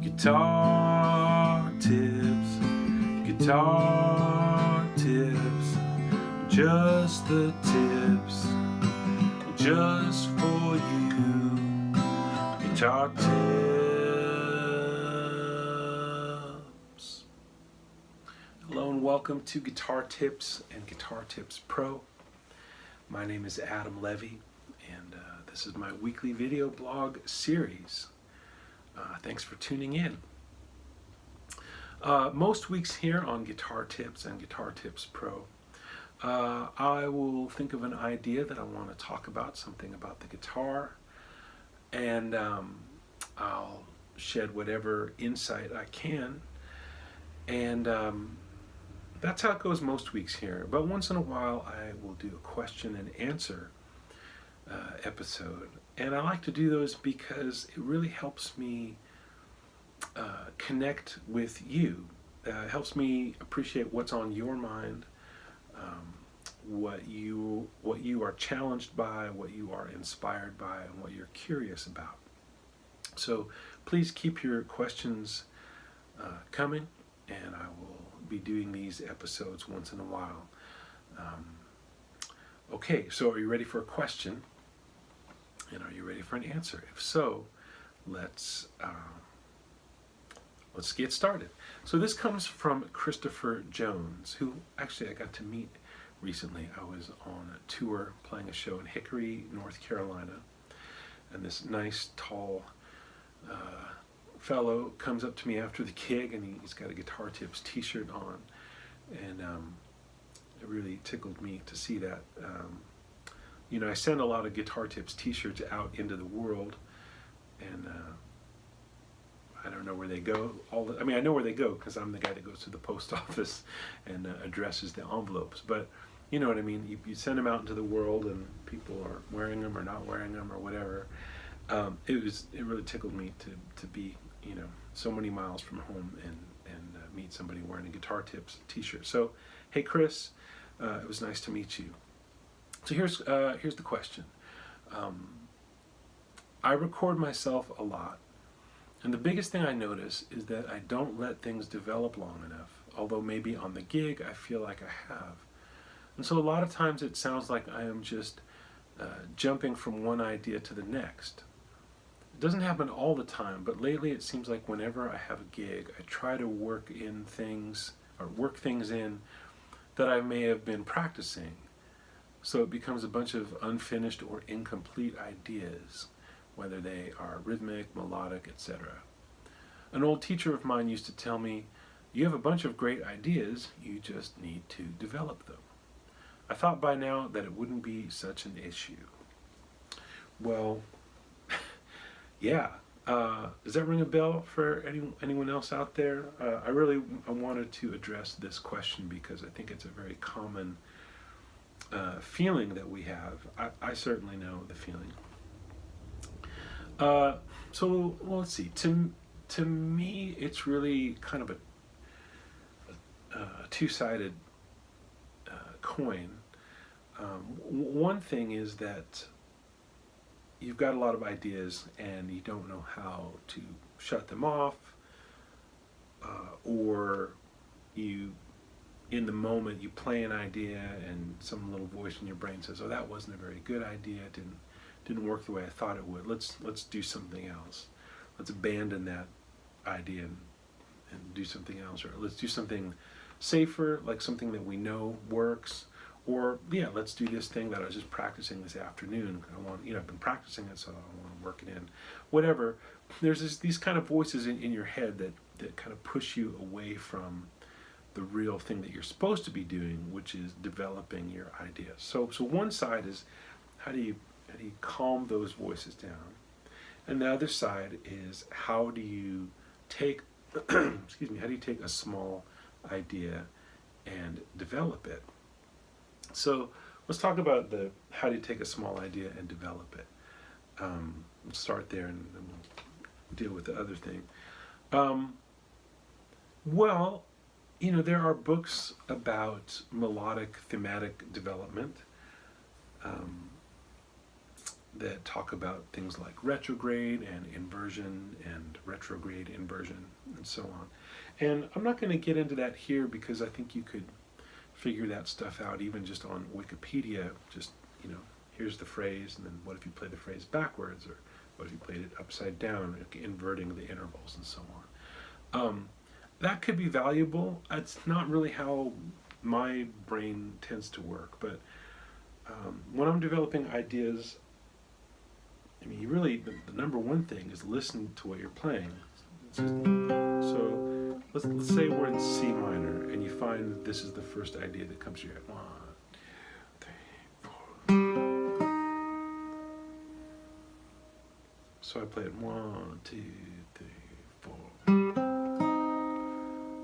Guitar tips, just the tips, just for you. Guitar tips. Hello and welcome to Guitar Tips and Guitar Tips Pro. My name is Adam Levy, and this is my weekly video blog series. Thanks for tuning in. Most weeks here on Guitar Tips and Guitar Tips Pro, I will think of an idea that I want to talk about, something about the guitar, and I'll shed whatever insight I can, and that's how it goes most weeks here. But once in a while I will do a question and answer episode, and I like to do those because it really helps me connect with you. Helps me appreciate what's on your mind, what you are challenged by, what you are inspired by, and what you're curious about. So please keep your questions coming, and I will be doing these episodes once in a while. Okay, so are you ready for a question? And are you ready for an answer? If so, let's get started. So this comes from Christopher Jones, who actually I got to meet recently. I was on a tour playing a show in Hickory, North Carolina, and this nice, tall fellow comes up to me after the gig, and he's got a Guitar Tips t-shirt on, and it really tickled me to see that. I send a lot of Guitar Tips t-shirts out into the world, and I don't know where they go. I know where they go because I'm the guy that goes to the post office and addresses the envelopes. But you know what I mean. You send them out into the world, and people are wearing them or not wearing them or whatever. It really tickled me to be so many miles from home and meet somebody wearing a Guitar Tips t-shirt. So hey Chris, it was nice to meet you. So here's the question. I record myself a lot. And the biggest thing I notice is that I don't let things develop long enough, although maybe on the gig I feel like I have. And so a lot of times it sounds like I am just jumping from one idea to the next. It doesn't happen all the time, but lately it seems like whenever I have a gig, I try to work things in that I may have been practicing. So it becomes a bunch of unfinished or incomplete ideas, whether they are rhythmic, melodic, etc. An old teacher of mine used to tell me, you have a bunch of great ideas, you just need to develop them. I thought by now that it wouldn't be such an issue. Well, yeah. Does that ring a bell for anyone else out there? I wanted to address this question because I think it's a very common feeling that we have. I certainly know the feeling. So let's see. To me, it's really kind of a two-sided coin. One thing is that you've got a lot of ideas and you don't know how to shut them off, or in the moment you play an idea and some little voice in your brain says, "Oh, that wasn't a very good idea. It didn't work the way I thought it would. Let's do something else. Let's abandon that idea and do something else, or let's do something safer, like something that we know works. Or yeah, let's do this thing that I was just practicing this afternoon. I've been practicing it, so I want to work it in. Whatever. There's these kind of voices in your head that kind of push you away from the real thing that you're supposed to be doing, which is developing your ideas. So one side is how do you calm those voices down, and the other side is how do you take how do you take a small idea and develop it. So let's talk about how do you take a small idea and develop it. Let's start there and then we'll deal with the other thing. Well, there are books about melodic thematic development. that talk about things like retrograde and inversion and retrograde inversion and so on. And I'm not going to get into that here because I think you could figure that stuff out even just on Wikipedia. Just, here's the phrase, and then what if you play the phrase backwards, or what if you played it upside down, inverting the intervals and so on. That could be valuable. It's not really how my brain tends to work, but when I'm developing ideas, you really, the number one thing is listen to what you're playing. So let's say we're in C minor, and you find that this is the first idea that comes to your head. 1, 2, 3, 4. So I play it 1, 2, 3, 4.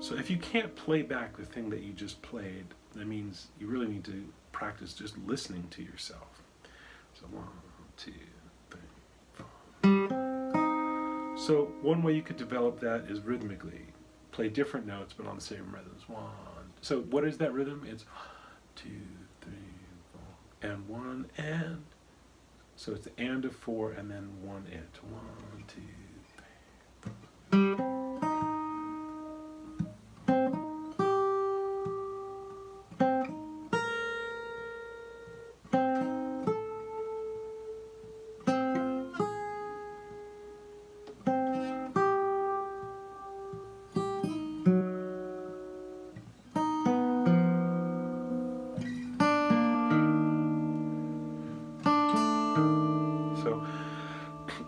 So if you can't play back the thing that you just played, that means you really need to practice just listening to yourself. So 1, 2, 3, 4. So one way you could develop that is rhythmically. Play different notes but on the same rhythms. 1. So what is that rhythm? It's 2, 3, 4, and 1 and. So it's the and of 4 and then 1 and. 1, 2, 3, 4.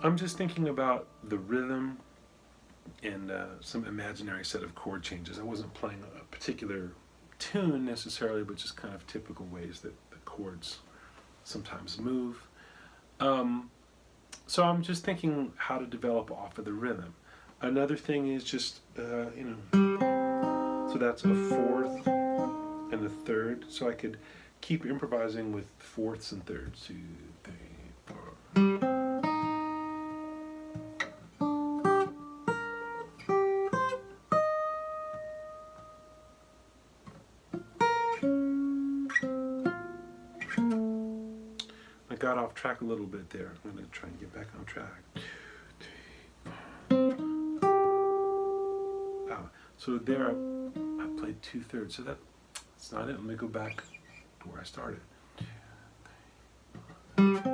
I'm just thinking about the rhythm and some imaginary set of chord changes. I wasn't playing a particular tune necessarily, but just kind of typical ways that the chords sometimes move. So I'm just thinking how to develop off of the rhythm. Another thing is just, so that's a fourth and a third. So I could keep improvising with fourths and thirds. 2, 3, 4. I got off track a little bit there. I'm going to try and get back on track. 2, 3, 4. So there I played 2/3. So that's not it. Let me go back to where I started. 2, 3, 4.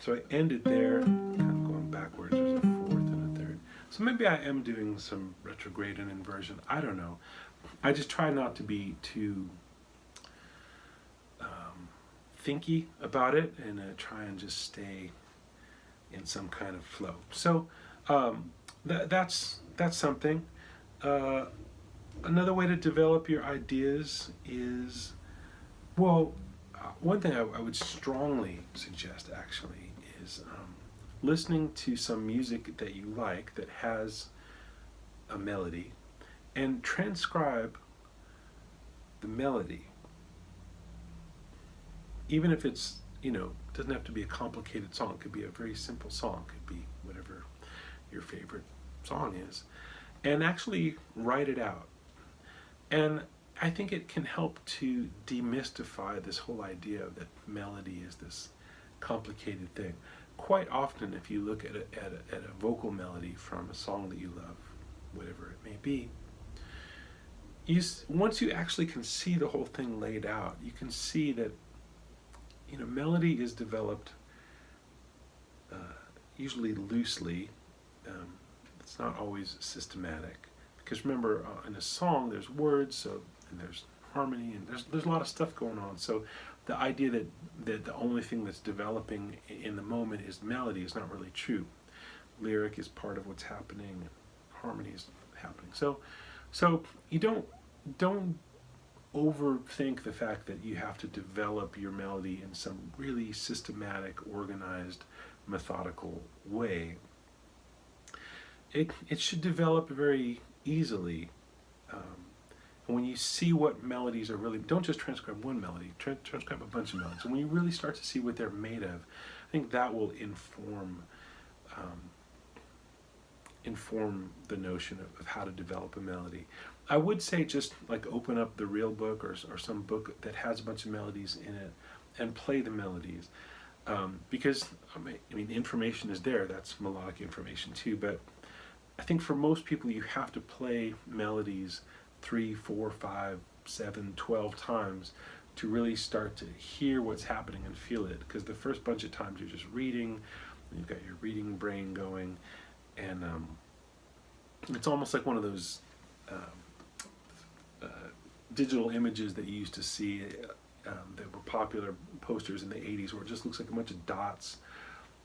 So I ended there, kind of going backwards. There's a fourth and a third. So maybe I am doing some retrograde and inversion. I don't know. I just try not to be too thinky about it, and try and just stay in some kind of flow. So that's something. Another way to develop your ideas is, one thing I would strongly suggest actually is listening to some music that you like that has a melody, and transcribe the melody. Even if it's, doesn't have to be a complicated song. It could be a very simple song. It could be whatever your favorite song is. And actually write it out. And I think it can help to demystify this whole idea that melody is this complicated thing. Quite often, if you look at a vocal melody from a song that you love, whatever it may be, once you actually can see the whole thing laid out, you can see that melody is developed usually loosely. It's not always systematic, because remember, in a song there's words, and there's harmony, and there's a lot of stuff going on. So the idea that the only thing that's developing in the moment is melody is not really true. Lyric is part of what's happening, and harmony is happening. So you don't overthink the fact that you have to develop your melody in some really systematic, organized, methodical way. It should develop very easily. And when you see what melodies are really, don't just transcribe one melody, transcribe a bunch of melodies. And when you really start to see what they're made of, I think that will inform the notion of how to develop a melody. I would say just like open up the real book or some book that has a bunch of melodies in it and play the melodies. Because, I mean, information is there, that's melodic information too, but I think for most people you have to play melodies 3, 4, 5, 7, 12 times to really start to hear what's happening and feel it. Because the first bunch of times you're just reading, you've got your reading brain going, and it's almost like one of those digital images that you used to see that were popular posters in the 80s, where it just looks like a bunch of dots,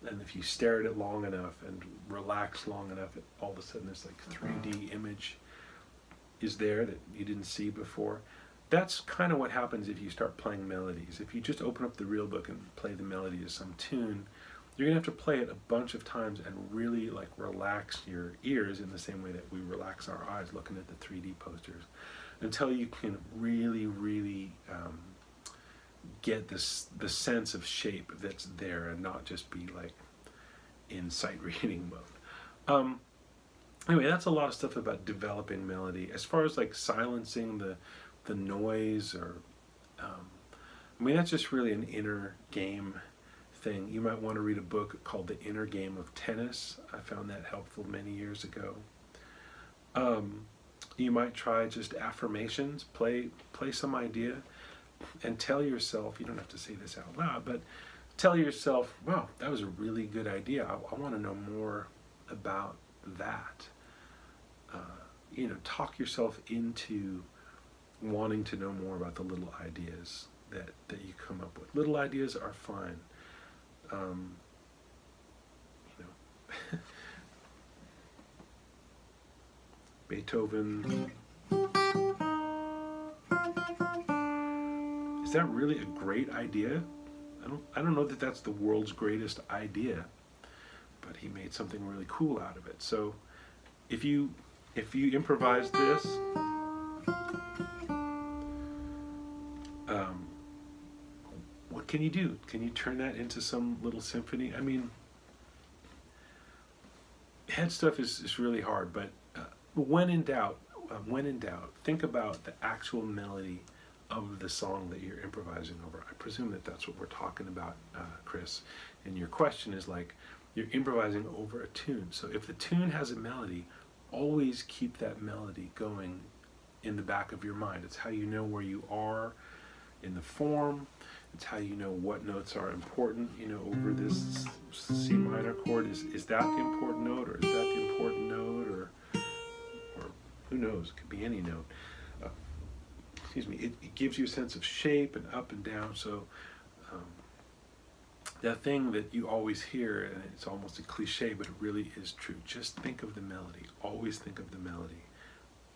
and if you stare at it long enough and relax long enough, all of a sudden this like 3D image is there that you didn't see before. That's kind of what happens if you start playing melodies. If you just open up the real book and play the melody to some tune, you're gonna have to play it a bunch of times and really like relax your ears in the same way that we relax our eyes looking at the 3D posters, until you can really, really get the sense of shape that's there and not just be like in sight reading mode. Anyway, that's a lot of stuff about developing melody. As far as like silencing the noise, or I mean, that's just really an inner game thing. You might want to read a book called The Inner Game of Tennis. I found that helpful many years ago. You might try just affirmations, play some idea, and tell yourself, you don't have to say this out loud, but tell yourself, wow, that was a really good idea. I want to know more about that. Talk yourself into wanting to know more about the little ideas that you come up with. Little ideas are fine. Beethoven. Is that really a great idea? I don't know that that's the world's greatest idea, but he made something really cool out of it. So if you improvise this, what can you do? Can you turn that into some little symphony? I mean, head stuff is really hard, but when in doubt, think about the actual melody of the song that you're improvising over. I presume that that's what we're talking about, Chris. And your question is like, you're improvising over a tune. So if the tune has a melody, always keep that melody going in the back of your mind. It's how you know where you are in the form. It's how you know what notes are important, over this C minor chord. Is that the important note, or is that the important note, or who knows? It could be any note. It gives you a sense of shape and up and down. So that thing that you always hear, and it's almost a cliche, but it really is true. Just think of the melody. Always think of the melody.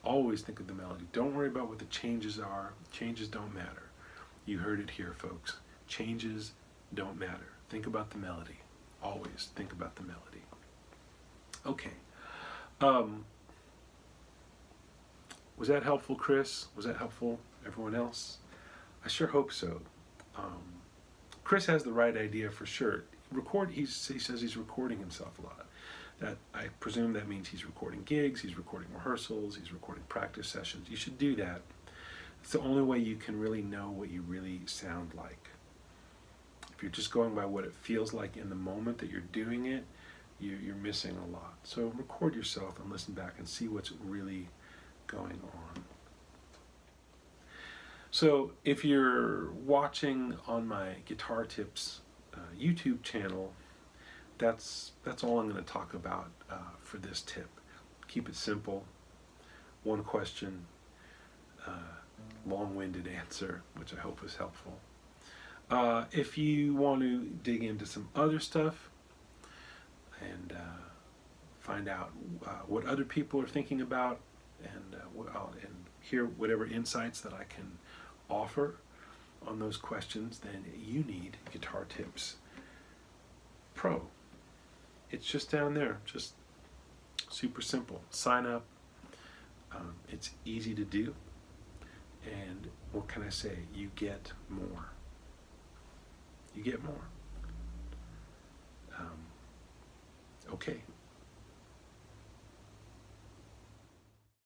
Always think of the melody. Don't worry about what the changes are. Changes don't matter. You heard it here, folks. Changes don't matter. Think about the melody. Always think about the melody. Okay. Was that helpful, Chris? Was that helpful, everyone else? I sure hope so. Chris has the right idea for sure. He says he's recording himself a lot. That, I presume that means he's recording gigs, he's recording rehearsals, he's recording practice sessions. You should do that. It's the only way you can really know what you really sound like. If you're just going by what it feels like in the moment that you're doing it, you're missing a lot. So record yourself and listen back and see what's really going on. So if you're watching on my Guitar Tips YouTube channel, that's all I'm going to talk about for this tip. Keep it simple. One question, long-winded answer, which I hope is helpful. If you want to dig into some other stuff and find out what other people are thinking about, and hear whatever insights that I can offer on those questions, then you need Guitar Tips Pro. It's just down there, just super simple. Sign up. It's easy to do. And what can I say? You get more. You get more. Okay.